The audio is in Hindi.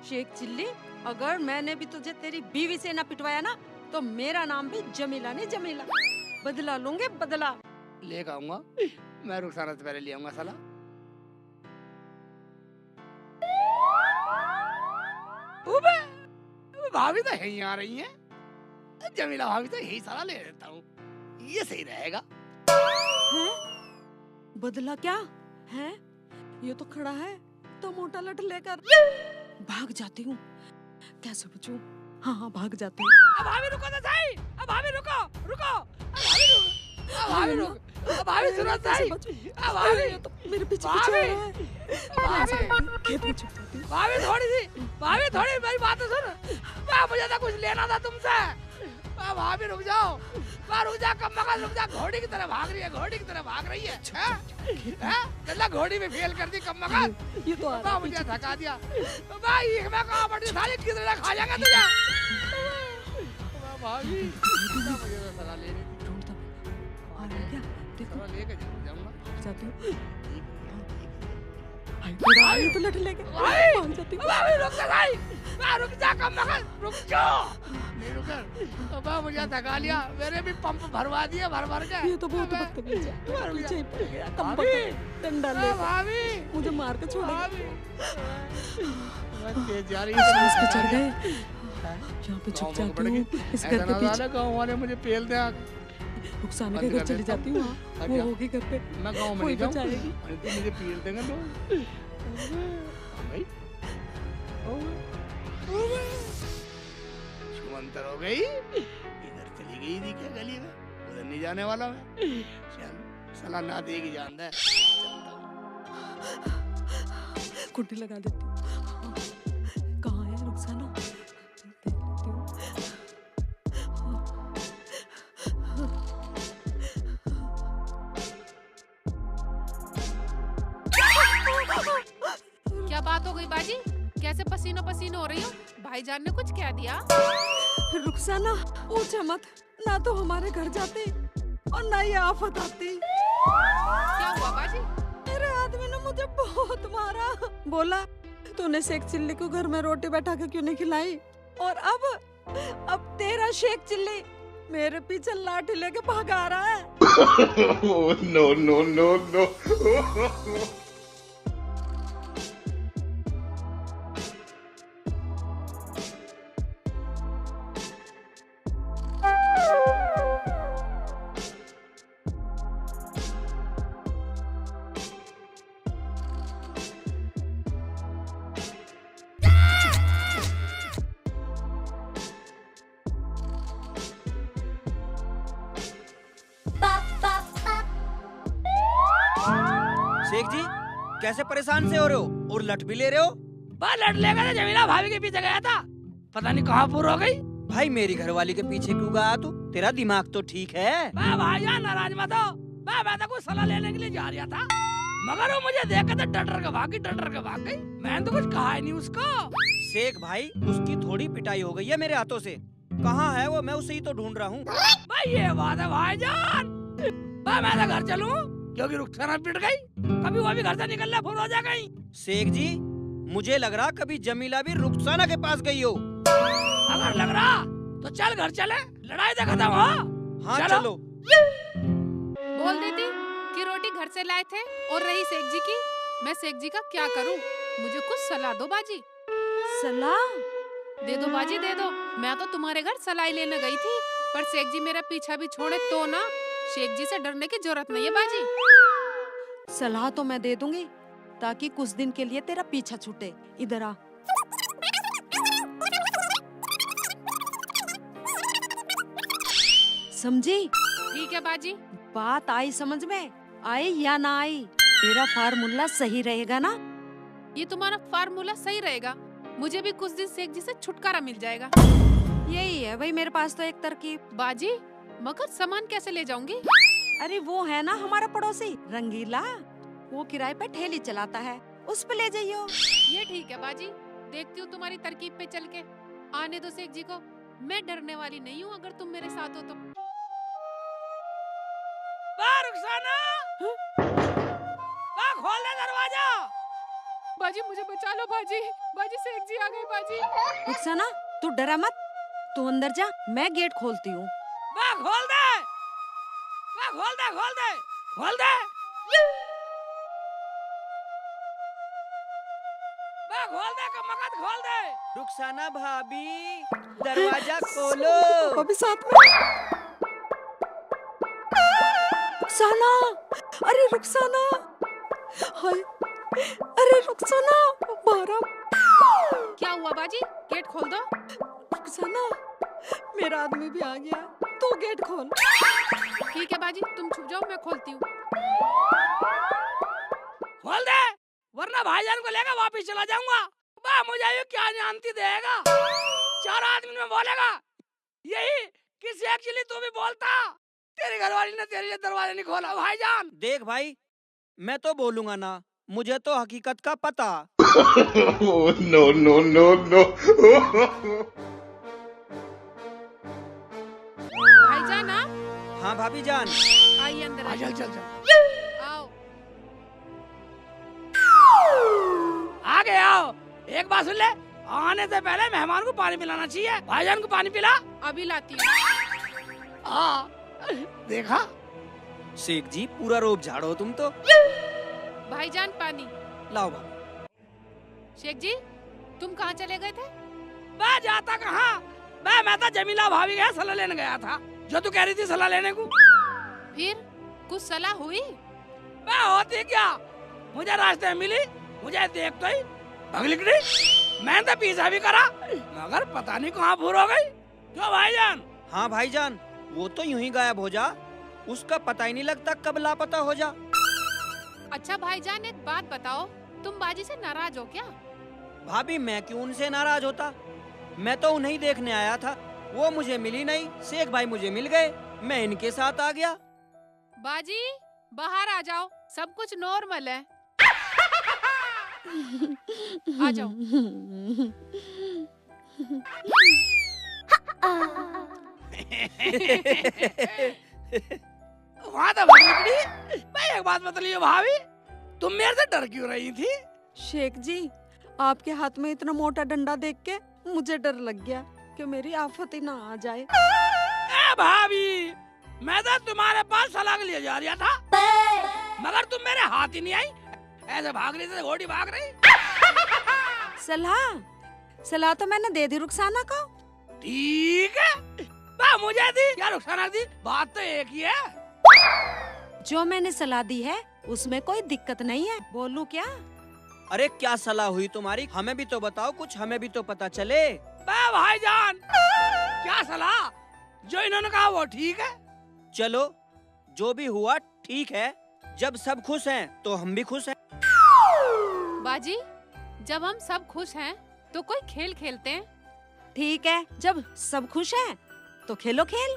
शेख चिल्ली, अगर मैंने भी तुझे तेरी बीवी से ना पिटवाया ना तो मेरा नाम भी जमीला नहीं जमीला। बदला लूंगे बदला। लेकर आऊंगा मैं, रुखसाना से पहले ले आऊंगा साला। भाभी तो यहीं आ रही हैं, जमीला भाभी तो यही साला ले लेता हूँ, ये सही रहेगा। हैं? बदला क्या है? ये तो खड़ा है तो मोटा लठ लेकर। भाग जाती हूँ, कैसे बचूं? हाँ भाग जाती हूँ। भाभी रुको तो सही, भाभी रुको रुको, भाभी रुको, भाभी सुनो सही, भाभी तो मेरे पीछे पीछे आ रहा है। खेत में छुप जाती हूँ। भाभी थोड़ी मेरी बात तो सुन। मुझे तो कुछ लेना था तुमसे। भाभी रुक जाओ, रुक जा, कम मगज रुक जा। घोड़ी की तरह भाग रही है, घोड़ी की तरह भाग रही है। चला घोड़ी में फेल कर दी कम मगज। ये तो आ रहा है मुझे थका दिया भाई, मैं कहाँ पड़ी सारी किधर खा जाएगा तुझे। भाभी मुझे तो सलाह ले रही थी, ढूंढता आ रहा है क्या? देखो लेके जाऊंगा। भाग जाती हूँ। भाई तो लठ लेके भाग जाती हूँ। भाभी रुक जा भाई, रुक जा कम मगज, रुक जा। नहीं रुकर, अब मुझे थका लिया, मेरे भी पंप भरवा दिए भर भर के। ये तो बहुत बदतमीज है, पीछे ही पड़ गया। कम भाभी, डंडा ले भाभी मुझे मार के छोड़ेगा। तेज जा रही इस पे चढ़ गए, यहाँ पे छुप जाती हूँ इस घर के पीछे। गाँव वाले मुझे पेल दे। रुखसाना के घर चली जाती हूँ, वो होगी घर पे। मैं गाँव में कोई नहीं बचाएगी। जाऊँ, मुझे पेल देंगे लोग। भाई शुमंतर हो गई, इधर चली गई थी क्या गली में, उधर नहीं जाने वाला मैं। चल सलाह ना देगी जान दे। कुंडी लगा देती हूँ। कहाँ है रुखसाना? देख लेती हूँ। क्या बात हो गई बाजी? कैसे पसीनो पसीनो हो रही हो? भाईजान ने कुछ कह दिया? रुखसाना पूछे मत, ना तो हमारे घर जाती और ना ये आफत आती। क्या हुआ बाजी? मेरे आदमी ने मुझे बहुत मारा। बोला तूने शेख चिल्ली को घर में रोटी बैठा के क्यों नहीं खिलाई? और अब तेरा शेख चिल्ली मेरे पीछे लाठी लेके भागा रहा है। No no no no. Sheikh ji कैसे परेशान से हो रहे हो और लट भी ले रहे हो? लट लेगा तो जमीला भाभी के पीछे गया था, पता नहीं कहाँ पूरा हो गई। भाई मेरी घरवाली के पीछे क्यों गया तू? तेरा दिमाग तो ठीक है। भाईजान नाराज मत हो, मैं तो कुछ सलाह लेने के लिए जा रहा था, मगर वो मुझे देख के डर के भाग गई। मैंने तो कुछ कहा ही नहीं उसको। शेख भाई उसकी थोड़ी पिटाई हो गई है मेरे हाथों से। कहाँ है वो? मैं उसे ही तो ढूंढ रहा हूँ। भाई ये बात है भाईजान, मैं तो घर चलूं क्योंकि रुखसाना पिट गई, कभी वो भी घर से निकलना फुर हो जाएगा। शेख जी मुझे लग रहा कभी जमीला भी रुखसाना के पास गई हो। अगर लग रहा तो चल घर चले, लड़ाई तो खत्म हो। हाँ चलो। बोल देती कि रोटी घर से लाए थे। और रही शेख जी की, मैं शेख जी का क्या करूं? मुझे कुछ सलाह दो बाजी। सलाह दे दो बाजी दे दो। मैं तो तुम्हारे घर सलाई लेने गई थी, पर शेख जी मेरा पीछा भी छोड़े तो ना। शेख जी से डरने की जरूरत नहीं है बाजी। सलाह तो मैं दे दूंगी ताकि कुछ दिन के लिए तेरा पीछा छूटे। इधर आ। समझी? ठीक है बाजी। बात आई समझ में? आई या ना आई? तेरा फार्मूला सही रहेगा ना? ये तुम्हारा फार्मूला सही रहेगा, मुझे भी कुछ दिन शेख जी से छुटकारा मिल जाएगा। यही है भाई मेरे पास तो एक तरकीब। बाजी मगर सामान कैसे ले जाऊंगी? अरे वो है ना हमारा पड़ोसी रंगीला, वो किराए पे ठेली चलाता है, उस पे ले जाइयो। ये ठीक है बाजी, देखती हूँ तुम्हारी तरकीब पे चल के। आने दो शेख जी को, मैं डरने वाली नहीं हूँ अगर तुम मेरे साथ हो तो। रुखसाना, खोल दे दरवाजा। बाजी मुझे बचा लो बाजी। बाजी सेठ जी आ गए बाजी। रुखसाना तू डरा मत, तू अंदर जा, मैं गेट खोलती हूँ। वाह खोल दे, वाह खोल दे, खोल दे, खोल दे, वाह खोल दे, कमकत खोल दे। रुखसाना भाभी दरवाजा खोलो। अभी साथ में रुखसाना, अरे रुखसाना, हाय, अरे रुखसाना, बारा। क्या हुआ बाजी? गेट खोल दो। रुखसाना, मेरा आदमी भी आ गया, तू गेट खोल। ठीक है बाजी, तुम छुप जाओ, मैं खोलती हूँ। खोल दे, वरना भाईजान को लेकर वापस चला जाऊंगा। वाह मुझे ये क्या जानती देगा, 4 आदमी में बोलेगा यही किसी एक्चुअली तू भी बोलता। तेरी घरवाली ने तेरे लिए दरवाजा नहीं खोला भाईजान। देख भाई, मैं तो बोलूंगा ना, मुझे तो हकीकत का पता। Oh, no, no, no, no. भाईजान आप हाँ भाभी जान। आइए अंदर आ, आइए। चल चल चल, आओ। आगे आओ। एक बात सुन ले, आने से पहले मेहमान को पानी पिलाना चाहिए। भाईजान को पानी पिला। अभी लाती हूँ। हाँ देखा, शेख जी पूरा रोब झाड़ो तुम तो। भाईजान पानी। लाओ भाभी। शेख जी तुम कहाँ चले गए थे? मैं जाता कहाँ, मैं तो जमीला भाभी के यहाँ सलाह लेने गया था, जो तू कह रही थी सलाह लेने को। फिर कुछ सलाह हुई? मैं होती क्या, मुझे रास्ते में मिली, मुझे देख तो ही भगली गई। मैंने तो पीछा भी करा, मगर पता नहीं कहाँ भूल हो गई। क्यों भाईजान? हाँ भाईजान, वो तो यूं ही गायब हो जा, उसका पता ही नहीं लगता कब लापता हो जा। अच्छा भाईजान एक बात बताओ, तुम बाजी से नाराज हो क्या? भाभी मैं क्यों उनसे नाराज होता, मैं तो उन्हें देखने आया था, वो मुझे मिली नहीं, शेख भाई मुझे मिल गए, मैं इनके साथ आ गया। बाजी बाहर आ जाओ, सब कुछ नॉर्मल है। आ जाओ। वहाँ तो भगली गई। मैं एक बात बतलियो भाभी, तुम मेरे से डर क्यों रही थी? शेख जी, आपके हाथ में इतना मोटा डंडा देख के मुझे डर लग गया कि मेरी आफत ही ना आ जाए। ए भाभी, मैं तो तुम्हारे पास सलाह के लिए जा रहा था, मगर तुम मेरे हाथ ही नहीं आई, ऐसे भाग रही थी, घोड़ी भाग रही। सलाह तो मैंने दे दी रुखसाना को। ठीक है, मुझे दी या रुखसाना दी, बात तो एक ही है। जो मैंने सलाह दी है उसमें कोई दिक्कत नहीं है, बोलूं क्या? अरे क्या सलाह हुई तुम्हारी, हमें भी तो बताओ कुछ, हमें भी तो पता चले। भाईजान क्या सलाह, जो इन्होंने कहा वो ठीक है। चलो जो भी हुआ ठीक है, जब सब खुश हैं तो हम भी खुश हैं। बाजी जब हम सब खुश हैं तो कोई खेल खेलते हैं। ठीक है, जब सब खुश हैं तो खेलो खेल।